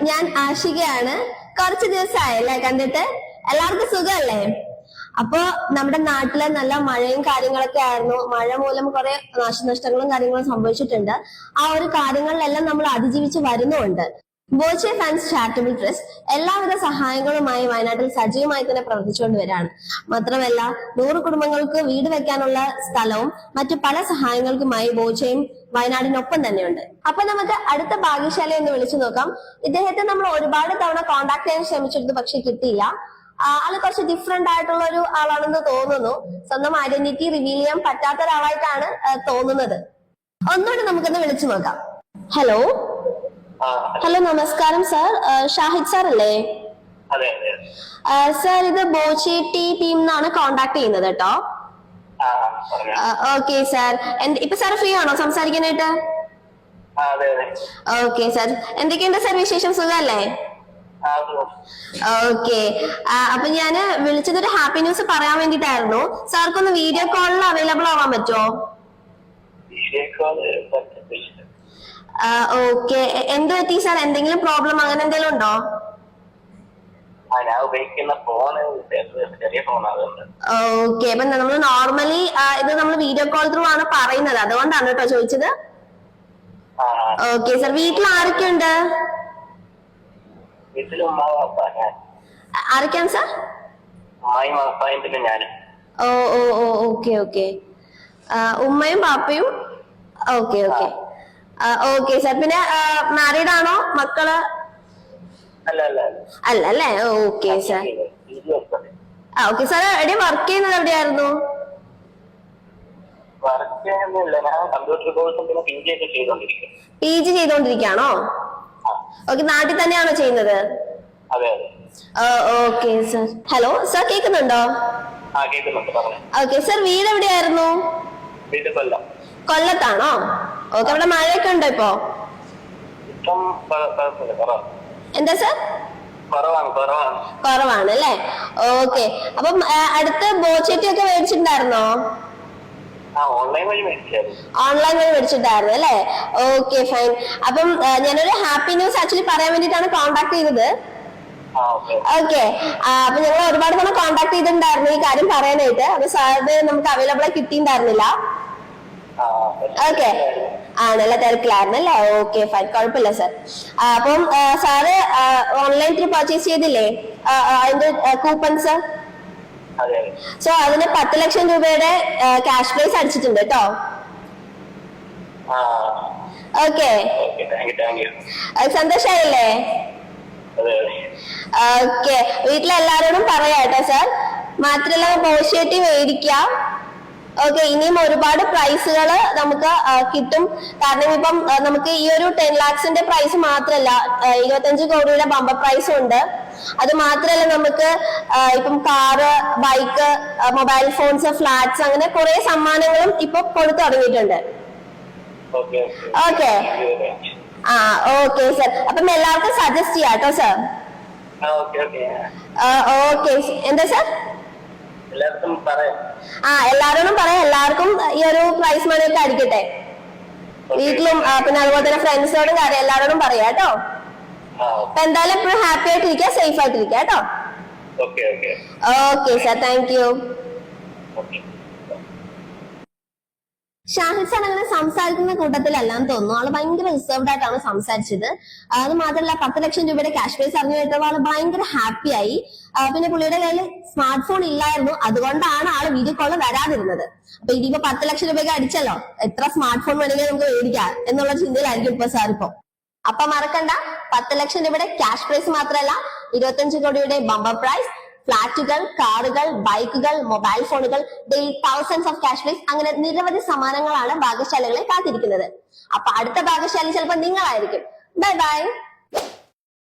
ഞാൻ ആഷികയാണ്. കുറച്ച് ദിവസമായല്ലേ കണ്ടിട്ട്? എല്ലാവർക്കും സുഖമല്ലേ? അപ്പൊ നമ്മുടെ നാട്ടിലെ നല്ല മഴയും കാര്യങ്ങളൊക്കെ ആയിരുന്നു. മഴ മൂലം കുറെ നാശനഷ്ടങ്ങളും കാര്യങ്ങളും സംഭവിച്ചിട്ടുണ്ട്. ആ ഒരു കാര്യങ്ങളിലെല്ലാം നമ്മൾ അതിജീവിച്ച് വരുന്നുണ്ട്. ബോച്ചെ ഫാൻസ് ചാരിറ്റബിൾ ട്രസ്റ്റ് എല്ലാവിധ സഹായങ്ങളുമായി വയനാട്ടിൽ സജീവമായി തന്നെ പ്രവർത്തിച്ചുകൊണ്ട് വരികയാണ്. മാത്രമല്ല 100 കുടുംബങ്ങൾക്ക് വീട് വെക്കാനുള്ള സ്ഥലവും മറ്റു പല സഹായങ്ങൾക്കുമായി ബോച്ചയും വയനാടിനൊപ്പം തന്നെയുണ്ട്. അപ്പൊ നമുക്ക് അടുത്ത ഭാഗ്യശാല എന്ന് വിളിച്ചു നോക്കാം. ഇദ്ദേഹത്തെ നമ്മൾ ഒരുപാട് തവണ കോണ്ടാക്ട് ചെയ്യാൻ ശ്രമിച്ചിരുന്നു, പക്ഷെ കിട്ടിയില്ല. ആള് കുറച്ച് ഡിഫറെന്റ് ആയിട്ടുള്ള ഒരു ആളാണെന്ന് തോന്നുന്നു. സ്വന്തം ഐഡന്റിറ്റി റിവീൽ ചെയ്യാൻ പറ്റാത്ത ഒരാളായിട്ടാണ് തോന്നുന്നത്. ഒന്നുകൂടി നമുക്കൊന്ന് വിളിച്ചു നോക്കാം. ഹലോ ഹലോ, നമസ്കാരം സാർ. ഷാഹിദ് സാർ അല്ലേ? സാർ, ഇത് ബോച്ചെ ടീം എന്നാണ് കോണ്ടാക്ട് ചെയ്യുന്നത് കേട്ടോ. ഓക്കെ സാർ, ഇപ്പൊ സാർ ഫ്രീ ആണോ സംസാരിക്കാനായിട്ട്? ഓക്കെ സാർ, എന്തൊക്കെയുണ്ട് സാർ വിശേഷം? സുഖല്ലേ? ഓക്കെ, അപ്പൊ ഞാന് വിളിച്ചതൊരു ഹാപ്പി ന്യൂസ് പറയാൻ വേണ്ടിട്ടായിരുന്നു. സാർക്കൊന്ന് വീഡിയോ കോളിൽ അവൈലബിൾ ആവാൻ പറ്റുമോ? ഓക്കെ, എന്ത് പറ്റി സാർ? എന്തെങ്കിലും പ്രോബ്ലം അങ്ങനെ എന്തെങ്കിലും ഉണ്ടോ? ഓക്കെ, അപ്പൊ നമ്മൾ നോർമലി ഇത് നമ്മൾ വീഡിയോ കോൾ ത്രൂ ആണ് പറയുന്നത്, അതുകൊണ്ടാണ് കേട്ടോ ചോദിച്ചത്. ഓക്കെ സാർ, വീട്ടിൽ ആരൊക്കെയുണ്ട്? ആരൊക്കെയാണ് സാർ? ഓ ഓ ഓ, ഓക്കെ ഓക്കെ, ഉമ്മയും പാപ്പയും. ഓക്കെ ഓക്കെ ഓക്കെ സാർ, പിന്നെ മാരീഡ് ആണോ? മക്കള്? അല്ല അല്ലേ? Okay sir. ഓക്കെ സാർ, എവിടെ വർക്ക് ചെയ്യുന്നത്? എവിടെയായിരുന്നു? പി ജി ചെയ്തോണ്ടിരിക്കുകയാണോ? ഓക്കെ, നാട്ടിൽ തന്നെയാണോ ചെയ്യുന്നത്? Okay sir. ഹലോ സാർ, കേൾക്കുന്നുണ്ടോ? ഓക്കെ സാർ, വീട് എവിടെയായിരുന്നു? കൊല്ലത്താണോ? ഓക്കെ, അവിടെ മഴയൊക്കെ ഉണ്ടോ ഇപ്പോ? എന്താ സാർ? കുറവാണ് അല്ലേ? ഓക്കെ, അപ്പം അടുത്ത് ബോച്ചെട്ടി ഒക്കെ മേടിച്ചിട്ടുണ്ടായിരുന്നോ? ഓൺലൈൻ വഴി മേടിച്ചിട്ടായിരുന്നു അല്ലേ? Okay fine. അപ്പം ഞാനൊരു ഹാപ്പി ന്യൂസ് ആക്ച്വലി പറയാൻ വേണ്ടിട്ടാണ് കോണ്ടാക്ട് ചെയ്തത്. ഓക്കെ, അപ്പൊ ഞങ്ങൾ ഒരുപാട് തവണ കോണ്ടാക്ട് ചെയ്തിട്ടുണ്ടായിരുന്നു ഈ കാര്യം പറയാനായിട്ട്. അപ്പൊ സാറിന് നമുക്ക് അവൈലബിൾ ആയി കിട്ടിയിട്ടുണ്ടായിരുന്നില്ല. ഓക്കെ, ആണല്ലേ? തിരക്കിലായിരുന്നു അല്ലേ? ഓക്കെ ഫൈൻ, കുഴപ്പമില്ല സാർ. അപ്പം സാറ് ഓൺലൈൻ ത്രൂ പർച്ചേസ് ചെയ്തില്ലേ അതിന്റെ കൂപ്പൺസ്? സോ അതിന് 10 ലക്ഷം രൂപയുടെ ക്യാഷ് പ്രൈസ് അടിച്ചിട്ടുണ്ട് കേട്ടോ. ഓക്കെ, സന്തോഷായില്ലേ? ഓക്കെ, വീട്ടിലെല്ലാരോടും പറയാം കേട്ടോ സാർ. മാത്രല്ല ബോച്ചെട്ടി മേടിക്കാം. ഓക്കെ, ഇനിയും ഒരുപാട് പ്രൈസുകൾ നമുക്ക് കിട്ടും. കാരണം ഇപ്പം നമുക്ക് ഈ ഒരു 10 lakhs പ്രൈസ് മാത്രല്ല, 25 കോടിയുടെ ബമ്പർ പ്രൈസും ഉണ്ട്. അത് മാത്രല്ല നമുക്ക് ഇപ്പം car, bike, mobile phones, flats, അങ്ങനെ കുറെ സമ്മാനങ്ങളും ഇപ്പൊ കൊടുത്തു തുടങ്ങിയിട്ടുണ്ട്. ഓക്കെ, ഓക്കെ സാർ, അപ്പം എല്ലാവർക്കും സജസ്റ്റ് ചെയ്യാം കേട്ടോ സാർ. ഓക്കെ, എന്താ സാർ? എല്ലാരോടും പറയാം, എല്ലാവർക്കും ഈ ഒരു പ്രൈസ് മണി ഒക്കെ അടിക്കട്ടെ. വീട്ടിലും പിന്നെ അതുപോലെ തന്നെ ഫ്രണ്ട്സിനോടും കാര്യം എല്ലാരോടും പറയാം കേട്ടോ. അപ്പൊ എന്തായാലും എപ്പോഴും ഹാപ്പി ആയിട്ടിരിക്കുക, സേഫ് ആയിട്ടിരിക്കുക കേട്ടോ. Okay sir, thank you. Shahid sir അങ്ങനെ സംസാരിക്കുന്ന കൂട്ടത്തിലെല്ലാം തോന്നുന്നു ആള് ഭയങ്കര റിസർവ്ഡ് ആയിട്ടാണ് സംസാരിച്ചത്. അത് മാത്രമല്ല 10 ലക്ഷം രൂപയുടെ ക്യാഷ് പ്രൈസ് അറിഞ്ഞു കേട്ടപ്പോൾ ആള് ഭയങ്കര ഹാപ്പി ആയി. പിന്നെ പുള്ളിയുടെ കയ്യിൽ സ്മാർട്ട് ഫോൺ ഇല്ലായിരുന്നു, അതുകൊണ്ടാണ് ആള് വീഡിയോ കോള് വരാതിരുന്നത്. അപ്പൊ ഇനിയിപ്പോ 10 ലക്ഷം രൂപയ്ക്ക് അടിച്ചല്ലോ, എത്ര സ്മാർട്ട് ഫോൺ വേണമെങ്കിൽ നമുക്ക് മേടിക്കാം എന്നുള്ള ചിന്തയിലായിരിക്കും ഇപ്പൊ സാർ ഇപ്പൊ. അപ്പൊ മറക്കണ്ട, 10 ലക്ഷം രൂപയുടെ ക്യാഷ് പ്രൈസ് മാത്രമല്ല, 25 കോടിയുടെ ബമ്പർ പ്രൈസ്, ഫ്ലാറ്റുകൾ, കാറുകൾ, ബൈക്കുകൾ, മൊബൈൽ ഫോണുകൾ, thousands of cash prize, അങ്ങനെ നിരവധി സമ്മാനങ്ങളാണ് ഭാഗ്യശാലികളെ കാത്തിരിക്കുന്നത്. അപ്പൊ അടുത്ത ഭാഗ്യശാലി ചിലപ്പോൾ നിങ്ങളായിരിക്കും. Bye bye.